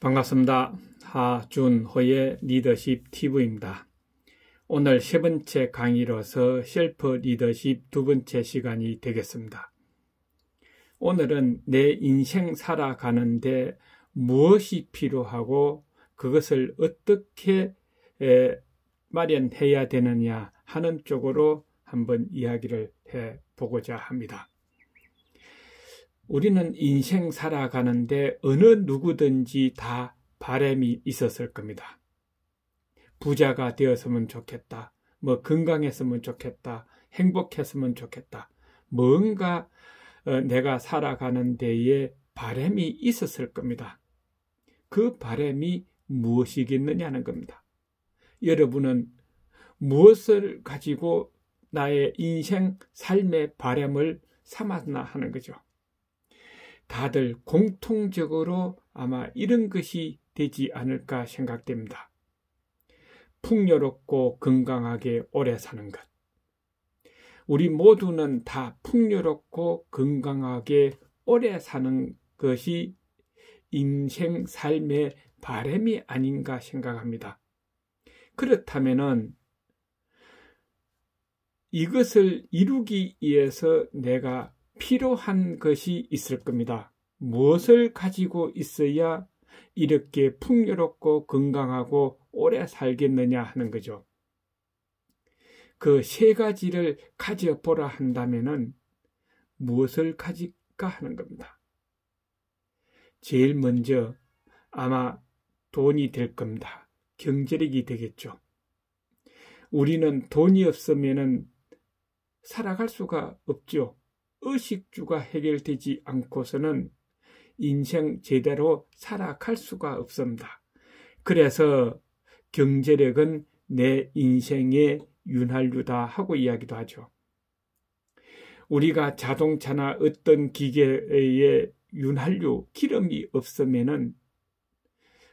반갑습니다. 하준호의 리더십 TV입니다. 오늘 세 번째 강의로서 셀프 리더십 두 번째 시간이 되겠습니다. 오늘은 내 인생 살아가는데 무엇이 필요하고 그것을 어떻게 마련해야 되느냐 하는 쪽으로 한번 이야기를 해보고자 합니다. 우리는 인생 살아가는데 어느 누구든지 다 바람이 있었을 겁니다. 부자가 되었으면 좋겠다. 건강했으면 좋겠다. 행복했으면 좋겠다. 뭔가 내가 살아가는 데에 바람이 있었을 겁니다. 그 바람이 무엇이겠느냐는 겁니다. 여러분은 무엇을 가지고 나의 인생 삶의 바람을 삼았나 하는 거죠. 다들 공통적으로 아마 이런 것이 되지 않을까 생각됩니다. 풍요롭고 건강하게 오래 사는 것. 우리 모두는 다 풍요롭고 건강하게 오래 사는 것이 인생 삶의 바람이 아닌가 생각합니다. 그렇다면은 이것을 이루기 위해서 내가 필요한 것이 있을 겁니다. 무엇을 가지고 있어야 이렇게 풍요롭고 건강하고 오래 살겠느냐 하는 거죠. 그 세 가지를 가져보라 한다면은 무엇을 가질까 하는 겁니다. 제일 먼저 아마 돈이 될 겁니다. 경제력이 되겠죠. 우리는 돈이 없으면은 살아갈 수가 없죠. 의식주가 해결되지 않고서는 인생 제대로 살아갈 수가 없습니다. 그래서 경제력은 내 인생의 윤활유다 하고 이야기도 하죠. 우리가 자동차나 어떤 기계의 윤활유, 기름이 없으면은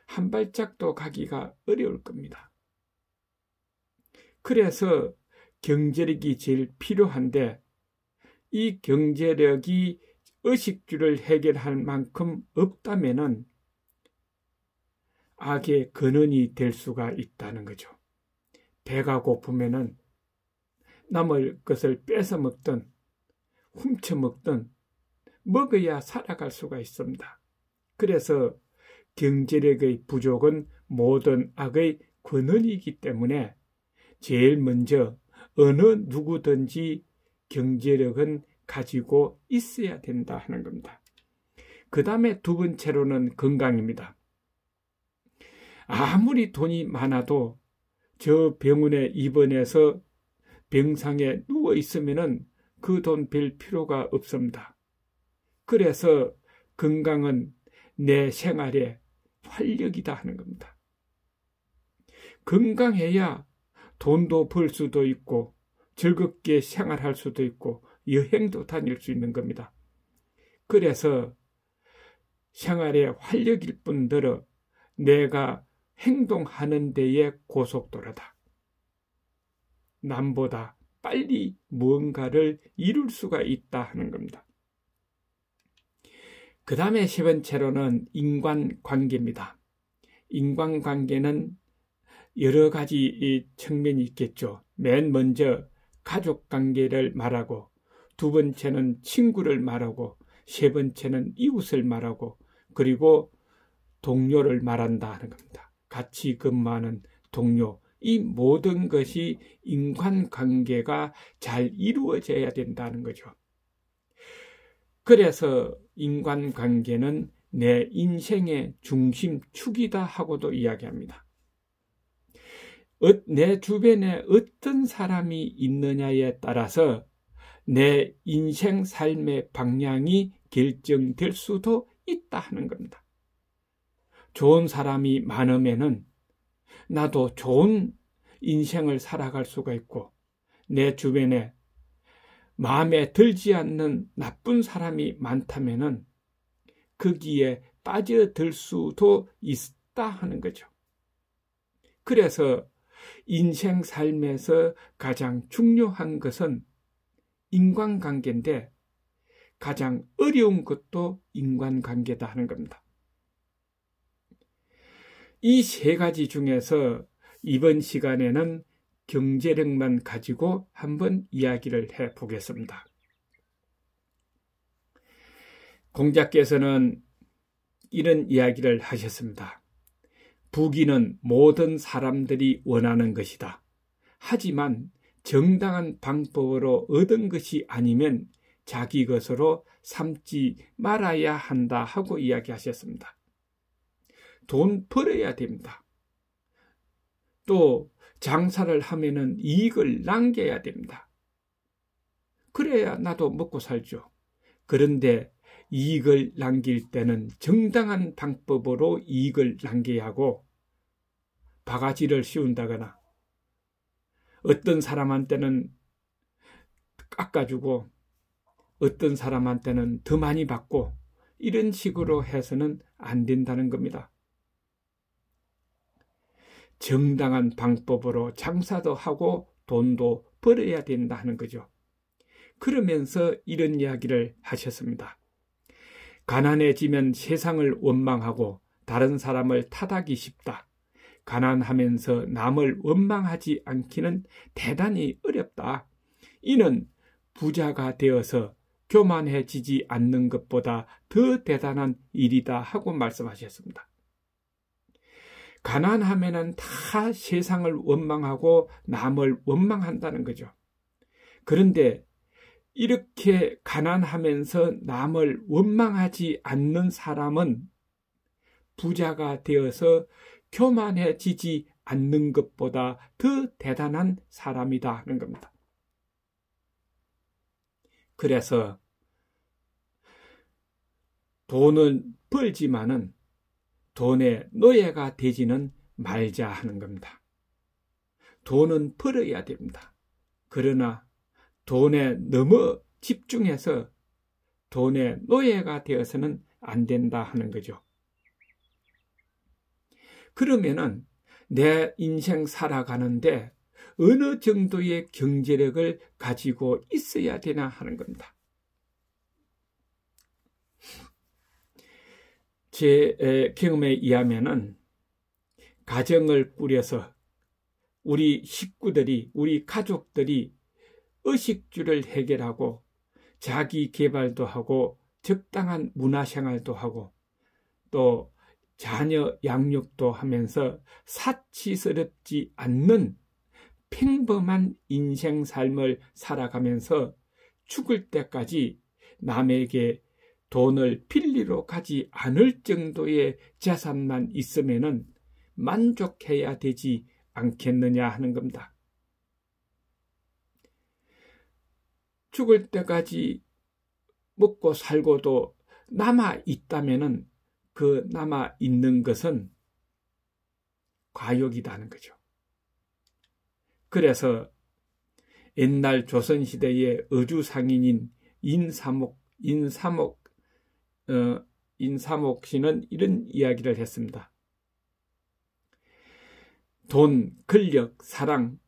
한 발짝도 가기가 어려울 겁니다. 그래서 경제력이 제일 필요한데 이 경제력이 의식주를 해결할 만큼 없다면은 악의 근원이 될 수가 있다는 거죠. 배가 고프면은 남의 것을 뺏어 먹든 훔쳐 먹든 먹어야 살아갈 수가 있습니다. 그래서 경제력의 부족은 모든 악의 근원이기 때문에 제일 먼저 어느 누구든지 경제력은 가지고 있어야 된다 하는 겁니다. 그 다음에 두 번째로는 건강입니다. 아무리 돈이 많아도 저 병원에 입원해서 병상에 누워 있으면은 그 돈 별 필요가 없습니다. 그래서 건강은 내 생활의 활력이다 하는 겁니다. 건강해야 돈도 벌 수도 있고 즐겁게 생활할 수도 있고 여행도 다닐 수 있는 겁니다. 그래서 생활의 활력일 뿐더러 내가 행동하는 데에 고속도로다. 남보다 빨리 무언가를 이룰 수가 있다 하는 겁니다. 그 다음에 세 번째로는 인간관계입니다. 인간관계는 여러 가지 측면이 있겠죠. 맨 먼저 가족관계를 말하고 두 번째는 친구를 말하고 세 번째는 이웃을 말하고 그리고 동료를 말한다 하는 겁니다. 같이 근무하는 동료, 이 모든 것이 인간관계가 잘 이루어져야 된다는 거죠. 그래서 인간관계는 내 인생의 중심축이다 하고도 이야기합니다. 내 주변에 어떤 사람이 있느냐에 따라서 내 인생 삶의 방향이 결정될 수도 있다 하는 겁니다. 좋은 사람이 많으면은 나도 좋은 인생을 살아갈 수가 있고 내 주변에 마음에 들지 않는 나쁜 사람이 많다면은 거기에 빠져들 수도 있다 하는 거죠. 그래서 인생 삶에서 가장 중요한 것은 인간관계인데 가장 어려운 것도 인간관계다 하는 겁니다. 이 세 가지 중에서 이번 시간에는 경제력만 가지고 한번 이야기를 해 보겠습니다. 공자께서는 이런 이야기를 하셨습니다. 부귀는 모든 사람들이 원하는 것이다. 하지만 정당한 방법으로 얻은 것이 아니면 자기 것으로 삼지 말아야 한다 하고 이야기하셨습니다. 돈 벌어야 됩니다. 또 장사를 하면은 이익을 남겨야 됩니다. 그래야 나도 먹고 살죠. 그런데 이익을 남길 때는 정당한 방법으로 이익을 남겨야 하고, 바가지를 씌운다거나 어떤 사람한테는 깎아주고 어떤 사람한테는 더 많이 받고 이런 식으로 해서는 안 된다는 겁니다. 정당한 방법으로 장사도 하고 돈도 벌어야 된다 하는 거죠. 그러면서 이런 이야기를 하셨습니다. 가난해지면 세상을 원망하고 다른 사람을 탓하기 쉽다. 가난하면서 남을 원망하지 않기는 대단히 어렵다. 이는 부자가 되어서 교만해지지 않는 것보다 더 대단한 일이다 하고 말씀하셨습니다. 가난하면은 다 세상을 원망하고 남을 원망한다는 거죠. 그런데 이렇게 가난하면서 남을 원망하지 않는 사람은 부자가 되어서 교만해지지 않는 것보다 더 대단한 사람이다 하는 겁니다. 그래서 돈은 벌지만은 돈의 노예가 되지는 말자 하는 겁니다. 돈은 벌어야 됩니다. 그러나 돈에 너무 집중해서 돈의 노예가 되어서는 안 된다 하는 거죠. 그러면은 내 인생 살아가는데 어느 정도의 경제력을 가지고 있어야 되나 하는 겁니다. 제 경험에 의하면은 가정을 꾸려서 우리 식구들이, 우리 가족들이 의식주를 해결하고 자기 개발도 하고 적당한 문화생활도 하고 또 자녀 양육도 하면서 사치스럽지 않는 평범한 인생 삶을 살아가면서 죽을 때까지 남에게 돈을 빌리러 가지 않을 정도의 재산만 있으면은 만족해야 되지 않겠느냐 하는 겁니다. 죽을 때까지 먹고 살고도 남아 있다면은 그 남아 있는 것은 과욕이라는 거죠. 그래서 옛날 조선시대의 어주상인인 인사목 씨는 이런 이야기를 했습니다. 돈, 권력, 사랑은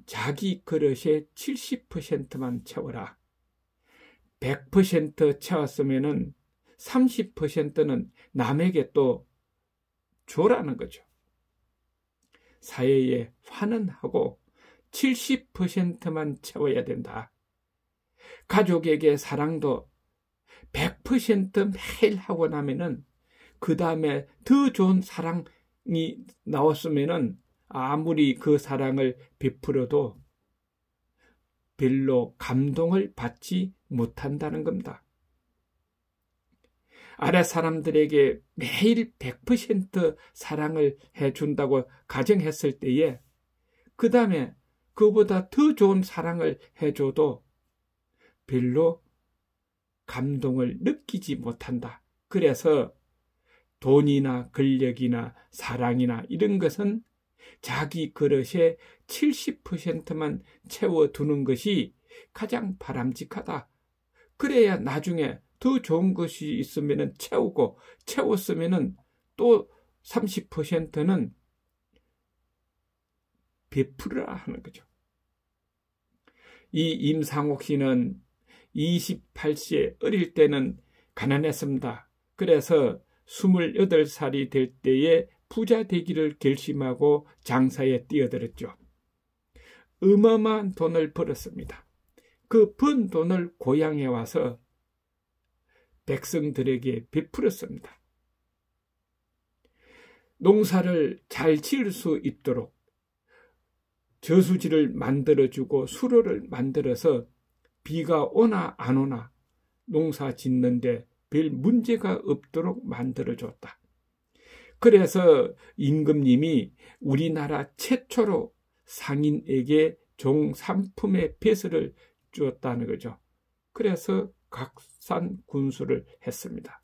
자기 그릇의 70%만 채워라. 100% 채웠으면은 30%는 남에게 또 줘라는 거죠. 사회에 환원하고 70%만 채워야 된다. 가족에게 사랑도 100% 매일 하고 나면은 그 다음에 더 좋은 사랑이 나왔으면은 아무리 그 사랑을 베풀어도 별로 감동을 받지 못한다는 겁니다. 아래 사람들에게 매일 100% 사랑을 해준다고 가정했을 때에 그 다음에 그보다 더 좋은 사랑을 해줘도 별로 감동을 느끼지 못한다. 그래서 돈이나 권력이나 사랑이나 이런 것은 자기 그릇에 70%만 채워두는 것이 가장 바람직하다. 그래야 나중에 더 좋은 것이 있으면 채우고 채웠으면 또 30%는 베풀어라 하는 거죠. 이 임상옥 씨는 28세 어릴 때는 가난했습니다. 그래서 28살이 될 때에 부자 되기를 결심하고 장사에 뛰어들었죠. 어마어마한 돈을 벌었습니다. 그 번 돈을 고향에 와서 백성들에게 베풀었습니다. 농사를 잘 지을 수 있도록 저수지를 만들어주고 수로를 만들어서 비가 오나 안 오나 농사 짓는데 별 문제가 없도록 만들어줬다. 그래서 임금님이 우리나라 최초로 상인에게 종삼품의 배설을 주었다는 거죠. 그래서 각산군수를 했습니다.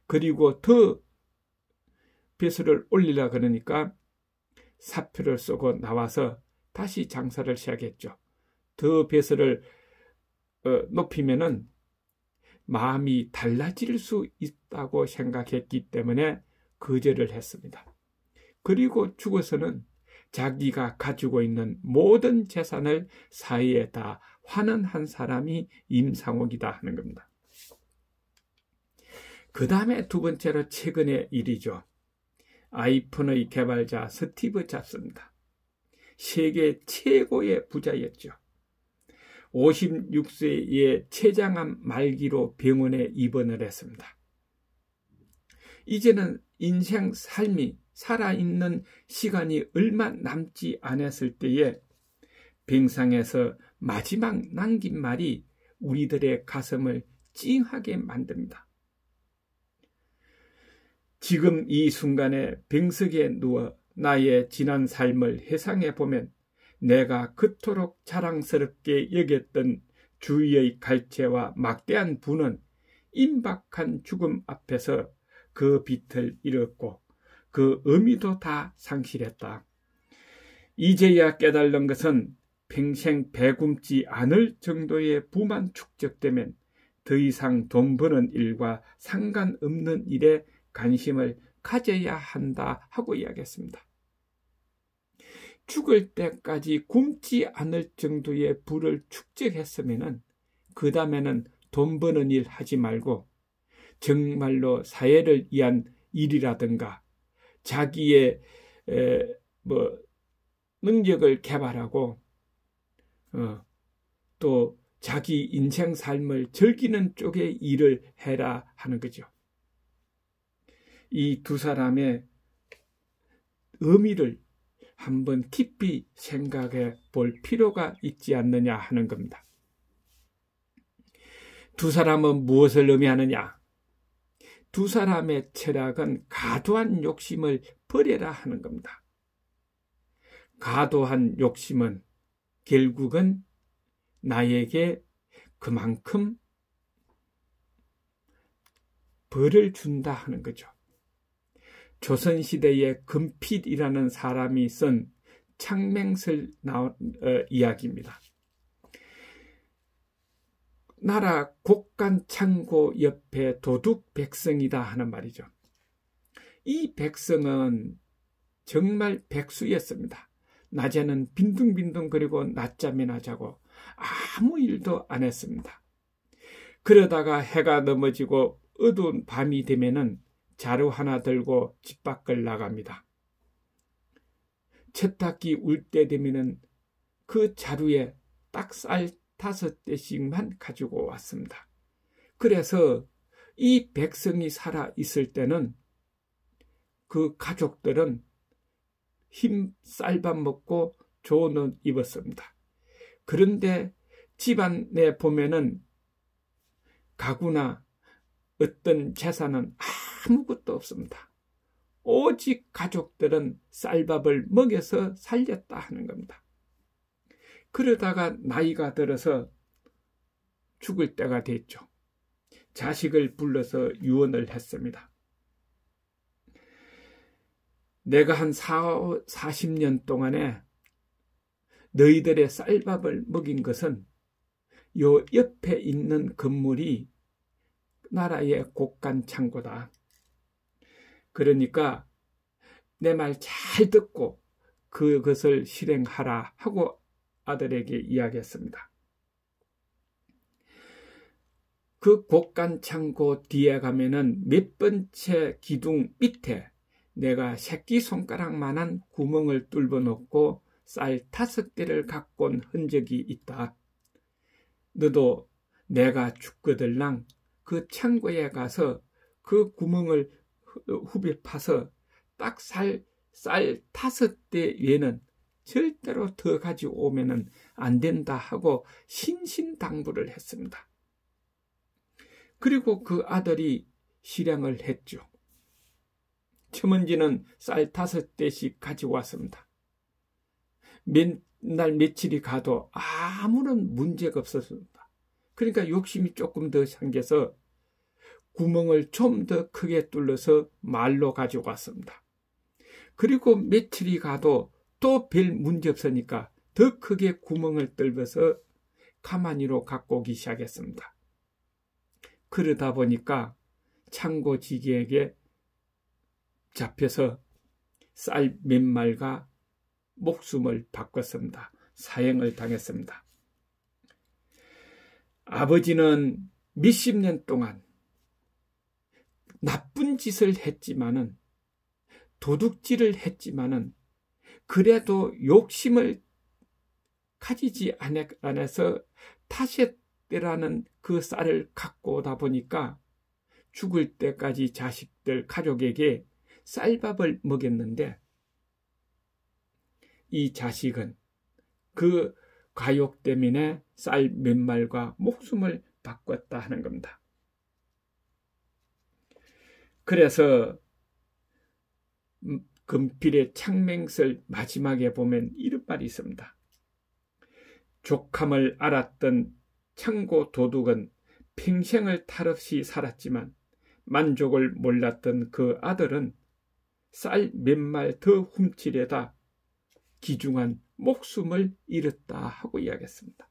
그리고 더 배설을 올리려 그러니까 사표를 쓰고 나와서 다시 장사를 시작했죠. 더 배설을 높이면은 마음이 달라질 수 있다고 생각했기 때문에 거절을 했습니다. 그리고 죽어서는 자기가 가지고 있는 모든 재산을 사회에 다 환원한 사람이 임상옥이다 하는 겁니다. 그 다음에 두 번째로 최근의 일이죠. 아이폰의 개발자 스티브 잡스입니다. 세계 최고의 부자였죠. 56세의 췌장암 말기로 병원에 입원을 했습니다. 이제는 인생 삶이 살아있는 시간이 얼마 남지 않았을 때에 병상에서 마지막 남긴 말이 우리들의 가슴을 찡하게 만듭니다. 지금 이 순간에 병석에 누워 나의 지난 삶을 회상해 보면 내가 그토록 자랑스럽게 여겼던 주위의 갈채와 막대한 부는 임박한 죽음 앞에서 그 빛을 잃었고 그 의미도 다 상실했다. 이제야 깨달은 것은 평생 배굶지 않을 정도의 부만 축적되면 더 이상 돈 버는 일과 상관없는 일에 관심을 가져야 한다 하고 이야기했습니다. 죽을 때까지 굶지 않을 정도의 부를 축적했으면 그 다음에는 돈 버는 일 하지 말고 정말로 사회를 위한 일이라든가 자기의 능력을 개발하고 또 자기 인생 삶을 즐기는 쪽의 일을 해라 하는 거죠. 이 두 사람의 의미를 한번 깊이 생각해 볼 필요가 있지 않느냐 하는 겁니다. 두 사람은 무엇을 의미하느냐? 두 사람의 철학은 과도한 욕심을 버려라 하는 겁니다. 과도한 욕심은 결국은 나에게 그만큼 벌을 준다 하는 거죠. 조선시대의 금필이라는 사람이 쓴 창맹설 이야기입니다. 나라 곡간창고 옆에 도둑 백성이다 하는 말이죠. 이 백성은 정말 백수였습니다. 낮에는 빈둥빈둥거리고 낮잠이나 자고 아무 일도 안 했습니다. 그러다가 해가 넘어지고 어두운 밤이 되면은 자루 하나 들고 집 밖을 나갑니다. 채탁기 울 때 되면은 그 자루에 딱 쌀 5대씩만 가지고 왔습니다. 그래서 이 백성이 살아 있을 때는 그 가족들은 흰 쌀밥 먹고 좋은 옷 입었습니다. 그런데 집안에 보면은 가구나 어떤 재산은 아무것도 없습니다. 오직 가족들은 쌀밥을 먹여서 살렸다 하는 겁니다. 그러다가 나이가 들어서 죽을 때가 됐죠. 자식을 불러서 유언을 했습니다. 내가 한 40년 동안에 너희들의 쌀밥을 먹인 것은 요 옆에 있는 건물이 나라의 곡간창고다. 그러니까 내 말 잘 듣고 그것을 실행하라 하고 아들에게 이야기했습니다. 그 곡간창고 뒤에 가면은 몇 번째 기둥 밑에 내가 새끼손가락만한 구멍을 뚫어 놓고 쌀 5개를 갖고 온 흔적이 있다. 너도 내가 죽거들랑 그 창고에 가서 그 구멍을 후벼 파서 딱 쌀 5대 외에는 절대로 더 가져오면 안 된다 하고 신신당부를 했습니다. 그리고 그 아들이 실행을 했죠. 첨언지는 쌀 5대씩 가져왔습니다. 맨날 며칠이 가도 아무런 문제가 없었습니다. 그러니까 욕심이 조금 더 생겨서 구멍을 좀 더 크게 뚫어서 말로 가져갔습니다. 그리고 며칠이 가도 또 별 문제 없으니까 더 크게 구멍을 뚫어서 가마니로 갖고 오기 시작했습니다. 그러다 보니까 창고지기에게 잡혀서 쌀 몇 말과 목숨을 바꿨습니다. 사형을 당했습니다. 아버지는 몇십 년 동안 나쁜 짓을 했지만은, 도둑질을 했지만은, 그래도 욕심을 가지지 않아서 타셋대라는 그 쌀을 갖고 오다 보니까 죽을 때까지 자식들, 가족에게 쌀밥을 먹였는데, 이 자식은 그 과욕 때문에 쌀 몇 말과 목숨을 바꿨다 하는 겁니다. 그래서 금필의 창맹설 마지막에 보면 이런 말이 있습니다. 족함을 알았던 창고 도둑은 평생을 탈없이 살았지만 만족을 몰랐던 그 아들은 쌀 몇 말 더 훔치려다 귀중한 목숨을 잃었다 하고 이야기했습니다.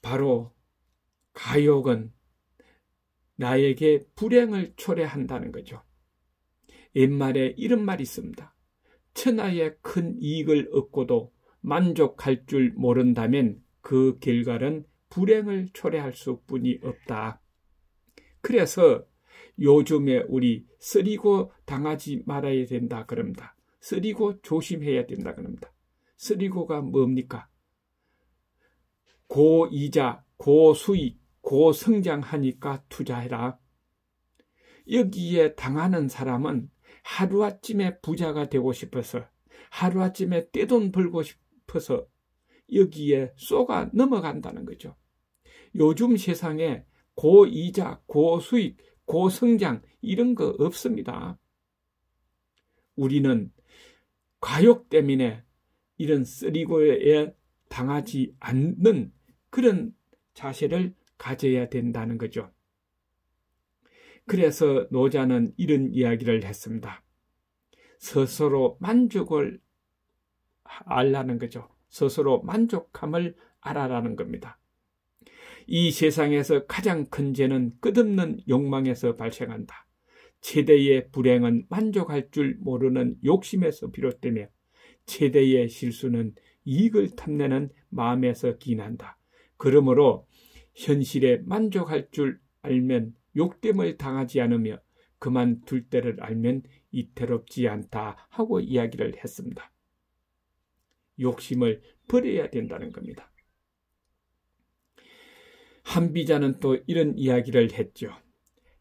바로 가욕은 나에게 불행을 초래한다는 거죠. 옛말에 이런 말이 있습니다. 천하의 큰 이익을 얻고도 만족할 줄 모른다면 그 결과는 불행을 초래할 수뿐이 없다. 그래서 요즘에 우리 쓰리고 당하지 말아야 된다 그럽니다. 쓰리고 조심해야 된다 그럽니다. 쓰리고가 뭡니까? 고이자, 고수익, 고성장하니까 투자해라. 여기에 당하는 사람은 하루아침에 부자가 되고 싶어서, 하루아침에 떼돈 벌고 싶어서 여기에 쏘가 넘어간다는 거죠. 요즘 세상에 고이자, 고수익, 고성장 이런 거 없습니다. 우리는 과욕 때문에 이런 쓰리고에 당하지 않는 그런 자세를 가져야 된다는 거죠. 그래서 노자는 이런 이야기를 했습니다. 스스로 만족을 알라는 거죠. 스스로 만족함을 알아라는 겁니다. 이 세상에서 가장 큰 죄는 끝없는 욕망에서 발생한다. 최대의 불행은 만족할 줄 모르는 욕심에서 비롯되며 최대의 실수는 이익을 탐내는 마음에서 기인한다. 그러므로 현실에 만족할 줄 알면 욕됨을 당하지 않으며 그만둘 때를 알면 이태롭지 않다 하고 이야기를 했습니다. 욕심을 버려야 된다는 겁니다. 한비자는 또 이런 이야기를 했죠.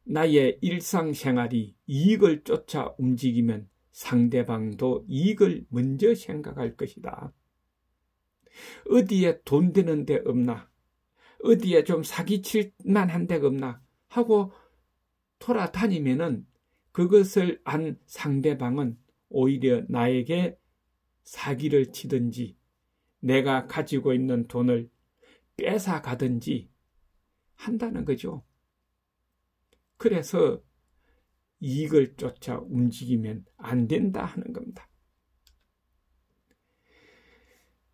나의 일상생활이 이익을 쫓아 움직이면 상대방도 이익을 먼저 생각할 것이다. 어디에 돈 되는 데 없나? 어디에 좀 사기칠 만한 데가 없나? 하고 돌아다니면은 그것을 안 상대방은 오히려 나에게 사기를 치든지 내가 가지고 있는 돈을 뺏어 가든지 한다는 거죠. 그래서 이익을 쫓아 움직이면 안 된다 하는 겁니다.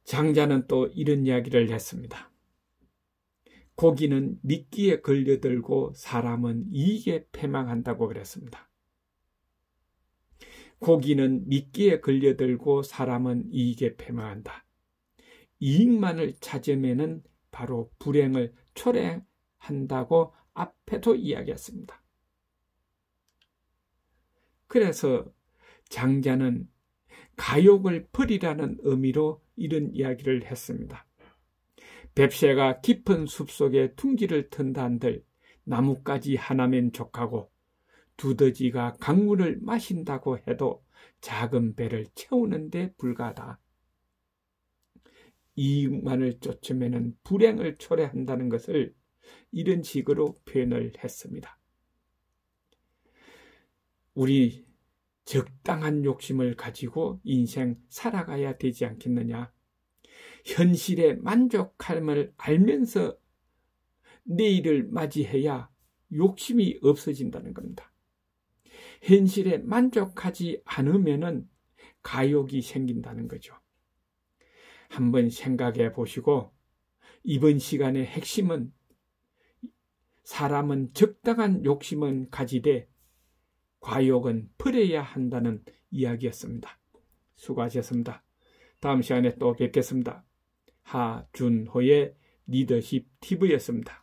장자는 또 이런 이야기를 했습니다. 고기는 미끼에 걸려들고 사람은 이익에 패망한다고 그랬습니다. 고기는 미끼에 걸려들고 사람은 이익에 패망한다. 이익만을 찾으면은 바로 불행을 초래한다고 앞에도 이야기했습니다. 그래서 장자는 가욕을 버리라는 의미로 이런 이야기를 했습니다. 뱁새가 깊은 숲속에 둥지를 튼다 한들 나뭇가지 하나면 족하고 두더지가 강물을 마신다고 해도 작은 배를 채우는 데 불과하다. 이익만을 쫓으면 불행을 초래한다는 것을 이런 식으로 표현을 했습니다. 우리 적당한 욕심을 가지고 인생 살아가야 되지 않겠느냐. 현실에 만족함을 알면서 내일을 맞이해야 욕심이 없어진다는 겁니다. 현실에 만족하지 않으면 가욕이 생긴다는 거죠. 한번 생각해 보시고 이번 시간의 핵심은 사람은 적당한 욕심은 가지되 과욕은 버려야 한다는 이야기였습니다. 수고하셨습니다. 다음 시간에 또 뵙겠습니다. 하준호의 리더십 TV였습니다.